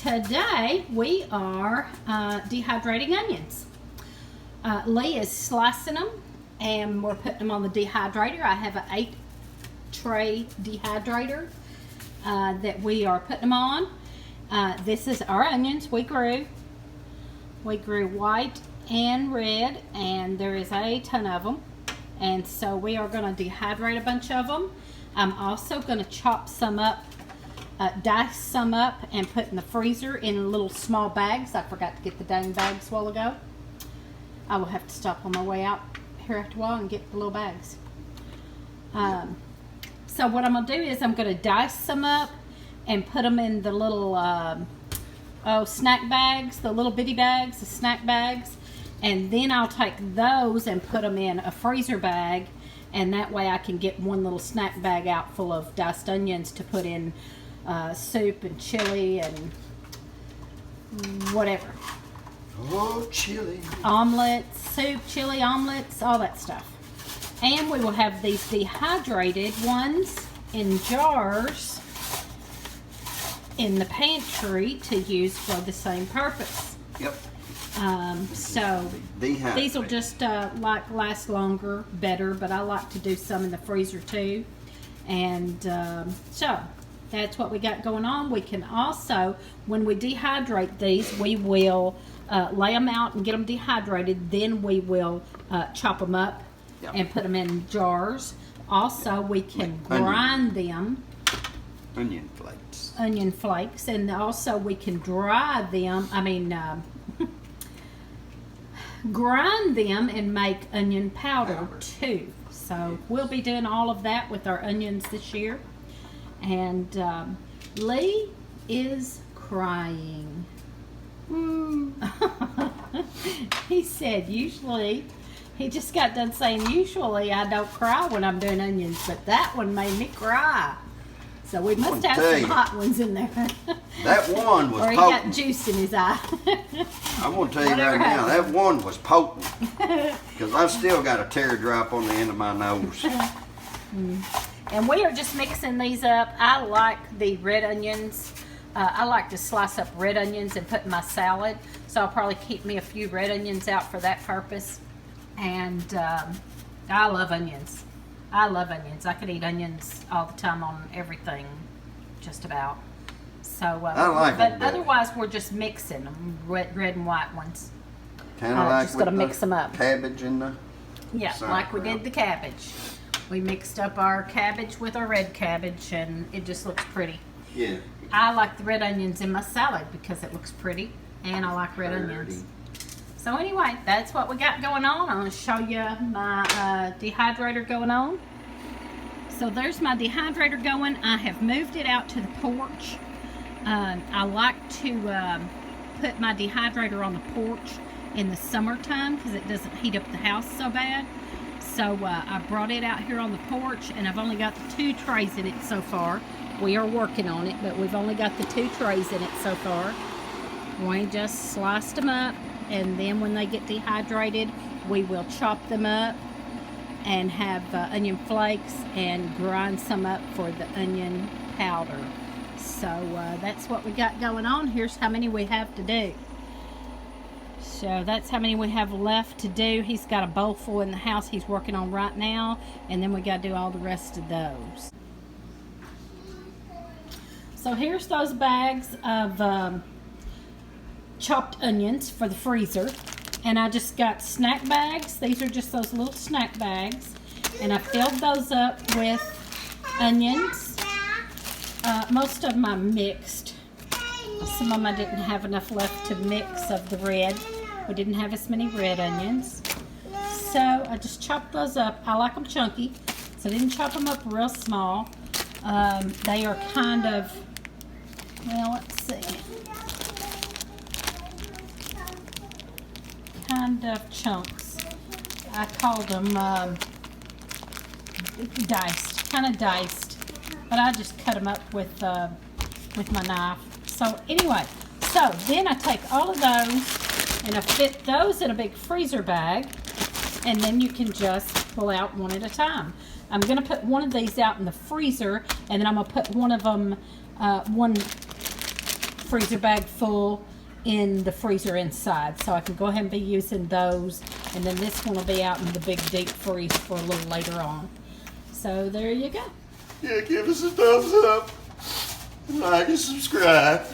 today we are dehydrating onions. Lee is slicing them and we're putting them on the dehydrator. I have an 8-tray dehydrator that we are putting them on. This is our onions we grew. We grew white and red, and there is a ton of them. And so we are going to dehydrate a bunch of them. I'm also going to chop some up, dice some up, and put in the freezer in little small bags. I forgot to get the dang bags a while ago. I will have to stop on my way out here after a while and get the little bags. So what I'm going to do is I'm going to dice some up and put them in the little snack bags, the little bitty bags, the snack bags. And then I'll take those and put them in a freezer bag, and that way I can get one little snack bag out full of diced onions to put in soup and chili and whatever. Oh, chili. Omelets, soup, chili, omelets, all that stuff. And we will have these dehydrated ones in jars in the pantry to use for the same purpose. Yep. So these will just last longer, better, but I like to do some in the freezer too. And so that's what we got going on. We can also, when we dehydrate these, we will lay them out and get them dehydrated. Then we will chop them up and put them in jars. Also, we can grind them. Onion flakes. Onion flakes. And also we can dry them. Grind them and make onion powder too. So we'll be doing all of that with our onions this year. And Lee is crying. He said usually, he just got done saying usually I don't cry when I'm doing onions, but that one made me cry. So we must have some hot ones in there. That one was potent. Or he got juice in his eye. I want to tell you right now, that one was potent. Because I've still got a teardrop on the end of my nose. And we are just mixing these up. I like the red onions. I like to slice up red onions and put in my salad. So I'll probably keep me a few red onions out for that purpose. And I love onions. I love onions. I could eat onions all the time on everything, just about. So, I like but them, otherwise we're just mixing them, red and white ones. Kind of like just gonna mix them up. Cabbage in the like we did the cabbage. We mixed up our cabbage with our red cabbage, and it just looks pretty. Yeah. I like the red onions in my salad because it looks pretty, and I like red onions. So anyway, that's what we got going on. I'm going to show you my dehydrator going on. So there's my dehydrator going. I have moved it out to the porch. I like to put my dehydrator on the porch in the summertime because it doesn't heat up the house so bad. So I brought it out here on the porch, and I've only got the 2 trays in it so far. We are working on it, but we've only got the 2 trays in it so far. We just sliced them up. And then when they get dehydrated, we will chop them up and have onion flakes and grind some up for the onion powder. So that's what we got going on. Here's how many we have to do. So that's how many we have left to do. He's got a bowl full in the house he's working on right now. And then we got to do all the rest of those. So here's those bags of chopped onions for the freezer, and I just got snack bags. These are just those little snack bags, and I filled those up with onions. Most of them I mixed. Some of them I didn't have enough left to mix of the red. We didn't have as many red onions, so I just chopped those up. I like them chunky, so I didn't chop them up real small. They are kind of, well, let's see, kind of chunks. I call them diced, kind of diced, but I just cut them up with my knife. So anyway, so then I take all of those and I fit those in a big freezer bag, and then you can just pull out one at a time. I'm going to put one of these out in the freezer, and then I'm going to put one of them, one freezer bag full in the freezer inside, so I can go ahead and be using those, and then this one will be out in the big deep freeze for a little later on. So there you go. Yeah, give us a thumbs up, like and subscribe.